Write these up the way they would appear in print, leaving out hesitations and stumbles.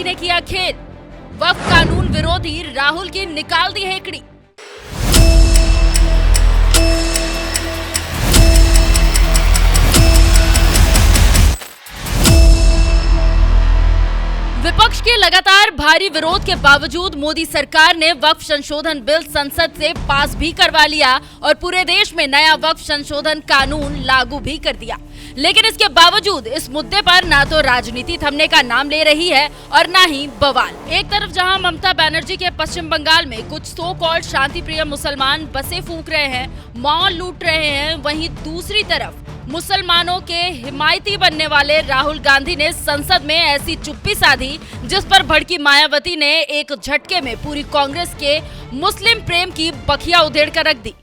गांधी ने किया खेल, वक्फ कानून विरोधी राहुल की निकाल दी हेकड़ी। विपक्ष के लगातार भारी विरोध के बावजूद मोदी सरकार ने वक्फ संशोधन बिल संसद से पास भी करवा लिया और पूरे देश में नया वक्फ संशोधन कानून लागू भी कर दिया। लेकिन इसके बावजूद इस मुद्दे पर ना तो राजनीति थमने का नाम ले रही है और ना ही बवाल। एक तरफ जहां ममता बनर्जी के पश्चिम बंगाल में कुछ सो कॉल्ड शांति प्रिय मुसलमान बसें फूंक रहे हैं, मॉल लूट रहे हैं, वहीं दूसरी तरफ मुसलमानों के हिमायती बनने वाले राहुल गांधी ने संसद में ऐसी चुप्पी साधी जिस पर भड़की मायावती ने एक झटके में पूरी कांग्रेस के मुस्लिम प्रेम की बखिया उधेड़ कर रख दी।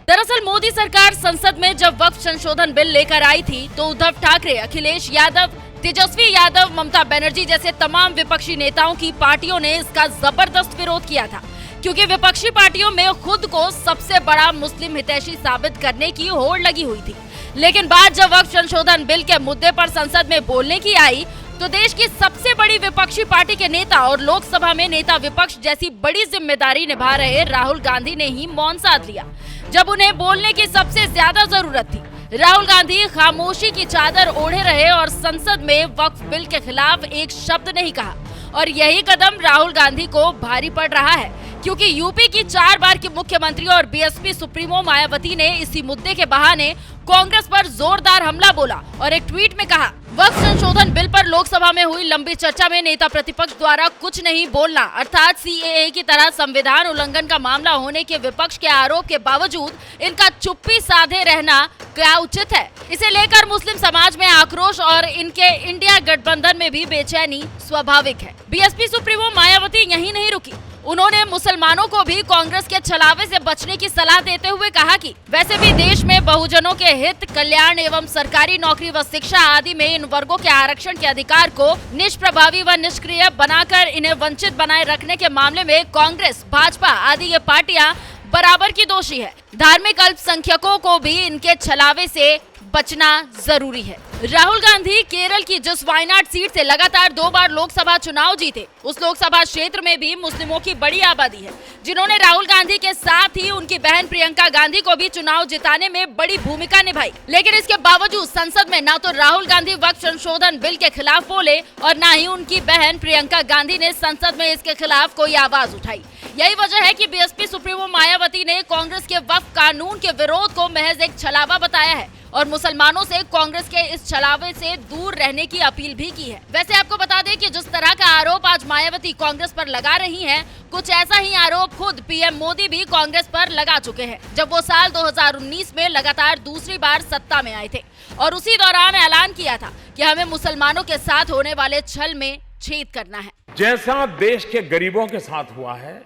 दरअसल मोदी सरकार संसद में जब वक्फ संशोधन बिल लेकर आई थी तो उद्धव ठाकरे, अखिलेश यादव, तेजस्वी यादव, ममता बनर्जी जैसे तमाम विपक्षी नेताओं की पार्टियों ने इसका जबरदस्त विरोध किया था, क्योंकि विपक्षी पार्टियों में खुद को सबसे बड़ा मुस्लिम हितैषी साबित करने की होड़ लगी हुई थी। लेकिन बात जब वक्फ संशोधन बिल के मुद्दे पर संसद में बोलने की आई तो देश की सबसे बड़ी विपक्षी पार्टी के नेता और लोकसभा में नेता विपक्ष जैसी बड़ी जिम्मेदारी निभा रहे राहुल गांधी ने ही मौन साध लिया। जब उन्हें बोलने की सबसे ज्यादा जरूरत थी, राहुल गांधी खामोशी की चादर ओढ़े रहे और संसद में वक्फ बिल के खिलाफ एक शब्द नहीं कहा। और यही कदम राहुल गांधी को भारी पड़ रहा है, क्योंकि यूपी की 4 बार की मुख्यमंत्री और बीएसपी सुप्रीमो मायावती ने इसी मुद्दे के बहाने कांग्रेस पर जोरदार हमला बोला और एक ट्वीट में कहा, वक्फ संशोधन बिल पर लोकसभा में हुई लंबी चर्चा में नेता प्रतिपक्ष द्वारा कुछ नहीं बोलना अर्थात सीएए की तरह संविधान उल्लंघन का मामला होने के विपक्ष के आरोप के बावजूद इनका चुप्पी साधे रहना क्या उचित है। इसे लेकर मुस्लिम समाज में आक्रोश और इनके इंडिया गठबंधन में भी बेचैनी स्वाभाविक है। बीएसपी सुप्रीमो मायावती यहीं नहीं रुकी, उन्होंने मुसलमानों को भी कांग्रेस के छलावे से बचने की सलाह देते हुए कहा कि वैसे भी देश में बहुजनों के हित, कल्याण एवं सरकारी नौकरी व शिक्षा आदि में इन वर्गों के आरक्षण के अधिकार को निष्प्रभावी व निष्क्रिय बनाकर इन्हें वंचित बनाए रखने के मामले में कांग्रेस, भाजपा आदि ये पार्टियां बराबर की दोषी है। धार्मिक अल्पसंख्यकों को भी इनके छलावे से बचना जरूरी है। राहुल गांधी केरल की जिस वायनाड सीट से लगातार 2 बार लोकसभा चुनाव जीते, उस लोकसभा क्षेत्र में भी मुस्लिमों की बड़ी आबादी है, जिन्होंने राहुल गांधी के साथ ही उनकी बहन प्रियंका गांधी को भी चुनाव जिताने में बड़ी भूमिका निभाई। लेकिन इसके बावजूद संसद में न तो राहुल गांधी वक्फ संशोधन बिल के खिलाफ बोले और न ही उनकी बहन प्रियंका गांधी ने संसद में इसके खिलाफ कोई आवाज उठाई। यही वजह है कि बीएसपी सुप्रीमो मायावती ने कांग्रेस के वक्फ कानून के विरोध को महज एक छलावा बताया है और मुसलमानों से कांग्रेस के इस छलावे से दूर रहने की अपील भी की है। वैसे आपको बता दें कि जिस तरह का आरोप आज मायावती कांग्रेस पर लगा रही हैं, कुछ ऐसा ही आरोप खुद पीएम मोदी भी कांग्रेस पर लगा चुके हैं, जब वो साल 2019 में लगातार दूसरी बार सत्ता में आए थे और उसी दौरान ऐलान किया था कि हमें मुसलमानों के साथ होने वाले छल में छेद करना है। जैसा देश के गरीबों के साथ हुआ है,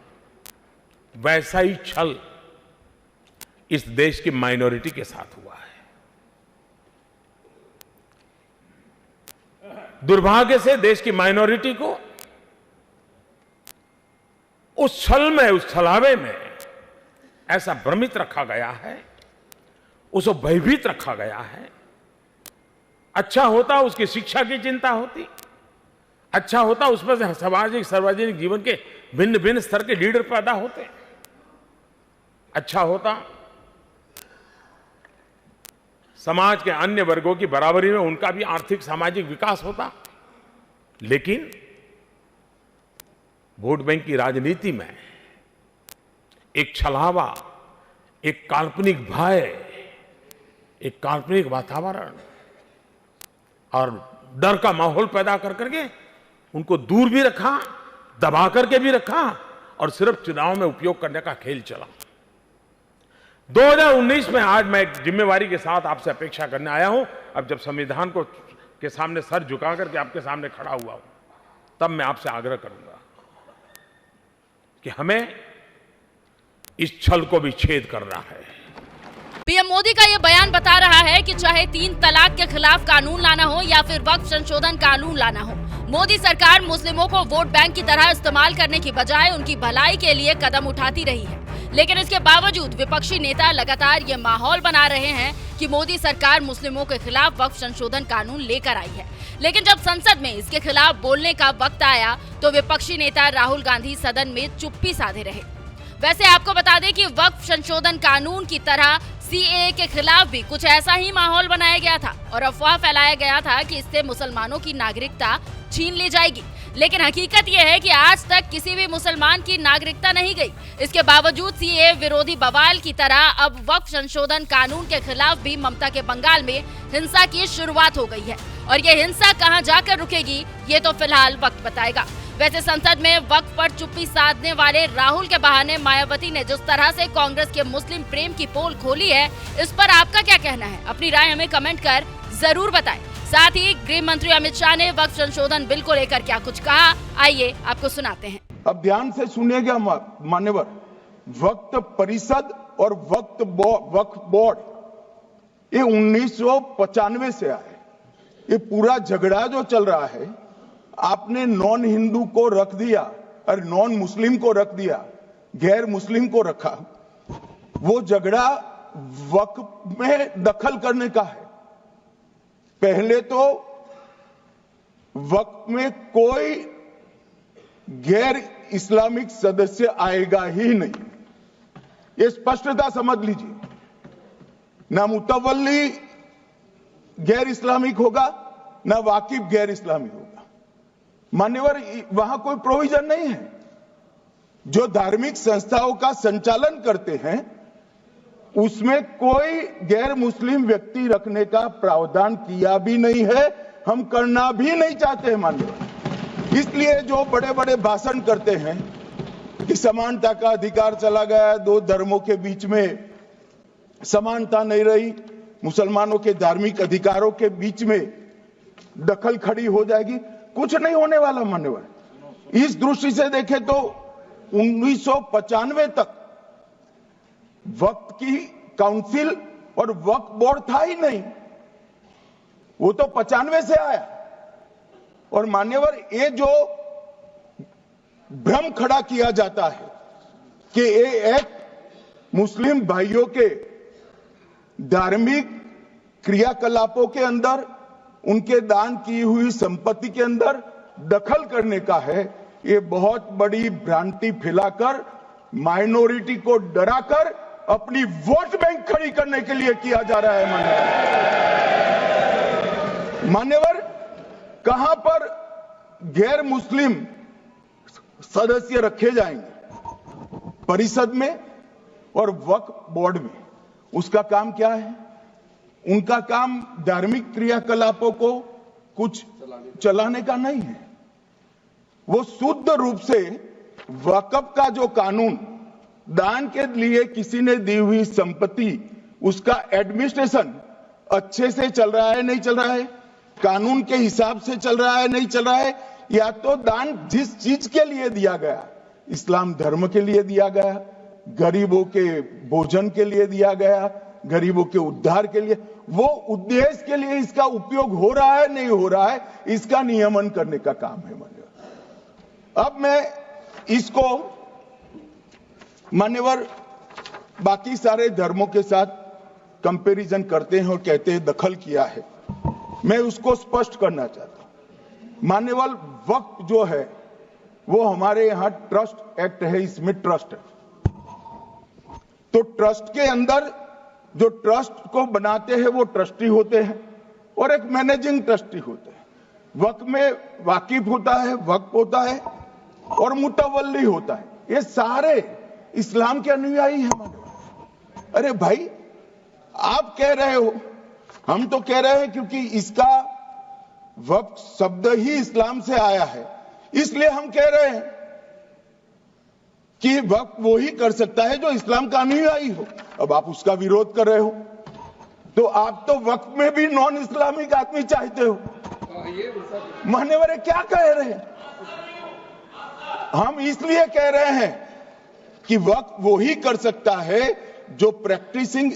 वैसा ही छल इस देश की माइनॉरिटी के साथ हुआ है। दुर्भाग्य से देश की माइनॉरिटी को उस छल में, उस छलावे में ऐसा भ्रमित रखा गया है, उसको भयभीत रखा गया है। अच्छा होता उसकी शिक्षा की चिंता होती, अच्छा होता उस पर सामाजिक सार्वजनिक जीवन के भिन्न भिन्न स्तर के लीडर पैदा होते, अच्छा होता समाज के अन्य वर्गों की बराबरी में उनका भी आर्थिक सामाजिक विकास होता। लेकिन वोट बैंक की राजनीति में एक छलावा, एक काल्पनिक भय, एक काल्पनिक वातावरण और डर का माहौल पैदा कर करके उनको दूर भी रखा, दबा करके भी रखा और सिर्फ चुनाव में उपयोग करने का खेल चला। 2019 में आज मैं एक जिम्मेवारी के साथ आपसे अपेक्षा करने आया हूं। अब जब संविधान को के सामने सर झुका करके आपके सामने खड़ा हुआ हूं, तब मैं आपसे आग्रह करूंगा कि हमें इस छल को भी छेद करना है। पीएम मोदी का यह बयान बता रहा है कि चाहे 3 तलाक के खिलाफ कानून लाना हो या फिर वक्फ संशोधन कानून लाना हो, मोदी सरकार मुस्लिमों को वोट बैंक की तरह इस्तेमाल करने की बजाय उनकी भलाई के लिए कदम उठाती रही है। लेकिन इसके बावजूद विपक्षी नेता लगातार ये माहौल बना रहे हैं कि मोदी सरकार मुस्लिमों के खिलाफ वक्फ संशोधन कानून लेकर आई है। लेकिन जब संसद में इसके खिलाफ बोलने का वक्त आया तो विपक्षी नेता राहुल गांधी सदन में चुप्पी साधे रहे। वैसे आपको बता दें कि वक्फ संशोधन कानून की तरह सीएए के खिलाफ भी कुछ ऐसा ही माहौल बनाया गया था और अफवाह फैलाया गया था कि इससे मुसलमानों की नागरिकता छीन ली जाएगी। लेकिन हकीकत यह है कि आज तक किसी भी मुसलमान की नागरिकता नहीं गई। इसके बावजूद सीएए विरोधी बवाल की तरह अब वक्फ संशोधन कानून के खिलाफ भी ममता के बंगाल में हिंसा की शुरुआत हो गई है और ये हिंसा कहां जाकर रुकेगी ये तो फिलहाल वक्त बताएगा। वैसे संसद में वक्फ पर चुप्पी साधने वाले राहुल के बहाने मायावती ने जिस तरह से कांग्रेस के मुस्लिम प्रेम की पोल खोली है, इस पर आपका क्या कहना है? अपनी राय हमें कमेंट कर जरूर बताएं। साथ ही गृह मंत्री अमित शाह ने वक्फ संशोधन बिल को लेकर क्या कुछ कहा, आइए आपको सुनाते हैं। अब ध्यान से सुनिएगा मान्यवर, वक्फ परिषद और वक्फ बोर्ड ये 1995 से आए। ये पूरा झगड़ा जो चल रहा है, आपने नॉन हिंदू को रख दिया और नॉन मुस्लिम को रख दिया, गैर मुस्लिम को रखा। वो झगड़ा वक्फ में दखल करने का है। पहले तो वक्फ में कोई गैर इस्लामिक सदस्य आएगा ही नहीं, ये स्पष्टता समझ लीजिए। ना मुतवल्ली गैर इस्लामिक होगा, ना वाकिफ गैर इस्लामिक होगा। मान्यवर, वहां कोई प्रोविजन नहीं है। जो धार्मिक संस्थाओं का संचालन करते हैं उसमें कोई गैर मुस्लिम व्यक्ति रखने का प्रावधान किया भी नहीं है, हम करना भी नहीं चाहते हैं मान्यवर। इसलिए जो बड़े बड़े भाषण करते हैं कि समानता का अधिकार चला गया, दो धर्मों के बीच में समानता नहीं रही, मुसलमानों के धार्मिक अधिकारों के बीच में दखल खड़ी हो जाएगी, कुछ नहीं होने वाला मान्यवर। इस दृष्टि से देखें तो 1995 तक वक्फ की काउंसिल और वक्फ बोर्ड था ही नहीं, वो तो 95 से आया। और मान्यवर, ये जो भ्रम खड़ा किया जाता है कि ये एक मुस्लिम भाइयों के धार्मिक क्रियाकलापों के अंदर, उनके दान की हुई संपत्ति के अंदर दखल करने का है, ये बहुत बड़ी भ्रांति फैलाकर माइनॉरिटी को डराकर अपनी वोट बैंक खड़ी करने के लिए किया जा रहा है मान्यवर। कहां पर गैर मुस्लिम सदस्य रखे जाएंगे? परिषद में और वक्फ बोर्ड में। उसका काम क्या है? उनका काम धार्मिक क्रियाकलापों को कुछ चलाने का नहीं है। वो शुद्ध रूप से वक्फ का जो कानून, दान के लिए किसी ने दी हुई संपत्ति, उसका एडमिनिस्ट्रेशन अच्छे से चल रहा है नहीं चल रहा है, कानून के हिसाब से चल रहा है नहीं चल रहा है, या तो दान जिस चीज के लिए दिया गया, इस्लाम धर्म के लिए दिया गया, गरीबों के भोजन के लिए दिया गया, गरीबों के उद्धार के लिए, वो उद्देश्य के लिए इसका उपयोग हो रहा है नहीं हो रहा है, इसका नियमन करने का काम है मान्यवर। अब मैं इसको मान्यवर बाकी सारे धर्मों के साथ कंपैरिजन करते हैं और कहते हैं दखल किया है। मैं उसको स्पष्ट करना चाहता हूं। मान्यवर, वक्फ जो है वो हमारे यहां ट्रस्ट एक्ट है, इसमें ट्रस्ट है। तो ट्रस्ट के अंदर जो ट्रस्ट को बनाते हैं वो ट्रस्टी होते हैं और एक मैनेजिंग ट्रस्टी होते हैं। वक्फ में वाकिफ होता है, वक्फ होता है और मुतवल्ली होता है। ये सारे इस्लाम के अनुयायी हैं। अरे भाई, आप कह रहे हो, हम तो कह रहे हैं क्योंकि इसका वक्फ शब्द ही इस्लाम से आया है, इसलिए हम कह रहे हैं कि वक्फ वो ही कर सकता है जो इस्लाम का अनुयायी हो। अब आप उसका विरोध कर रहे हो, तो आप तो वक्फ में भी नॉन इस्लामिक आदमी चाहते हो। मान्यवर, क्या कह रहे हैं? हम इसलिए कह रहे हैं कि वक्फ वो ही कर सकता है जो प्रैक्टिसिंग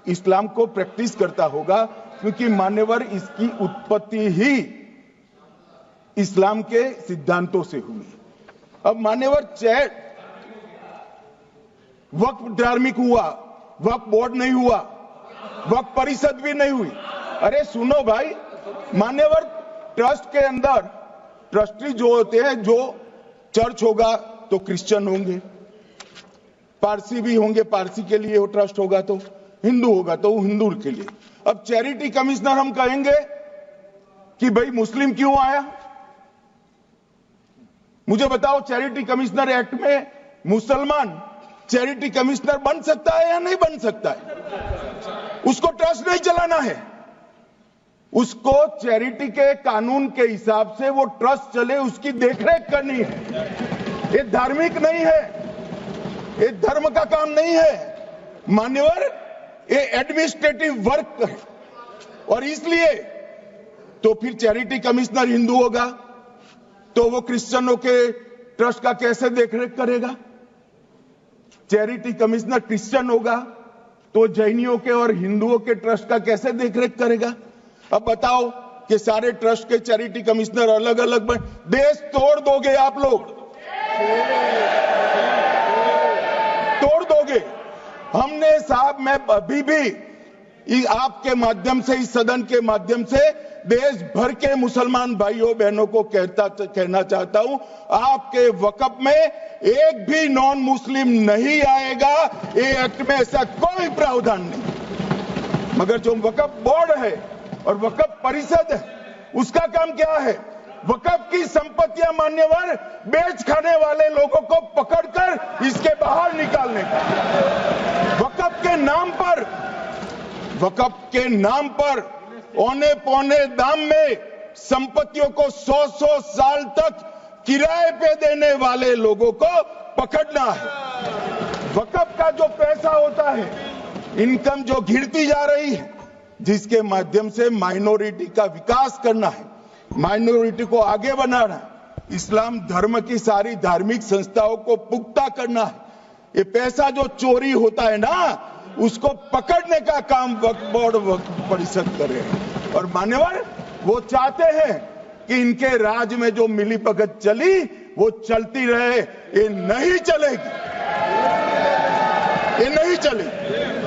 इस्लाम को प्रैक्टिस करता होगा, क्योंकि मान्यवर इसकी उत्पत्ति ही इस्लाम के सिद्धांतों से हुई। अब मान्यवर, वक्फ धार्मिक हुआ, वक्फ बोर्ड नहीं हुआ, वक्फ परिषद भी नहीं हुई। अरे सुनो भाई, मान्यवर ट्रस्ट के अंदर ट्रस्टी जो होते हैं, जो चर्च होगा तो क्रिश्चियन होंगे, पारसी भी होंगे, पारसी के लिए वो ट्रस्ट होगा, तो हिंदू होगा तो हिंदू के लिए। अब चैरिटी कमिश्नर हम कहेंगे कि भाई मुस्लिम क्यों आया? मुझे बताओ, चैरिटी कमिश्नर एक्ट में मुसलमान चैरिटी कमिश्नर बन सकता है या नहीं बन सकता है? उसको ट्रस्ट नहीं चलाना है, उसको चैरिटी के कानून के हिसाब से वो ट्रस्ट चले, उसकी देखरेख करनी है। ये धार्मिक नहीं है, ये धर्म का काम नहीं है मान्यवर, ये एडमिनिस्ट्रेटिव वर्क है। और इसलिए तो फिर चैरिटी कमिश्नर हिंदू होगा तो वो क्रिश्चियनों के ट्रस्ट का कैसे देखरेख करेगा? चैरिटी कमिश्नर क्रिश्चियन होगा तो जैनियों के और हिंदुओं के ट्रस्ट का कैसे देखरेख करेगा? अब बताओ कि सारे ट्रस्ट के चैरिटी कमिश्नर अलग अलग बन, देश तोड़ दोगे आप लोग, तोड़ दोगे। हमने साहब, मैं अभी भी आपके माध्यम से, इस सदन के माध्यम से देश भर के मुसलमान भाइयों बहनों को कहना चाहता हूं, आपके वक्फ में एक भी नॉन मुस्लिम नहीं आएगा। ये एक्ट में ऐसा कोई प्रावधान नहीं। मगर जो वक्फ बोर्ड है और वक्फ परिषद है, उसका काम क्या है? वक्फ की संपत्तियां मान्यवर बेच खाने वाले लोगों को पकड़कर इसके बाहर निकालने का। वक्फ के नाम पर औने पौने दाम में संपत्तियों को 100 साल तक किराए पे देने वाले लोगों को पकड़ना है। वक्फ का जो पैसा होता है, इनकम जो घिरती जा रही है, जिसके माध्यम से माइनॉरिटी का विकास करना है, माइनॉरिटी को आगे बढ़ाना है, इस्लाम धर्म की सारी धार्मिक संस्थाओं को पुख्ता करना है। ये पैसा जो चोरी होता है ना, उसको पकड़ने का काम वक्फ बोर्ड, वक्फ परिषद करे। और मान्यवर वो चाहते हैं कि इनके राज में जो मिलीभगत चली वो चलती रहे। ये नहीं चलेगी, ये नहीं चलेगी।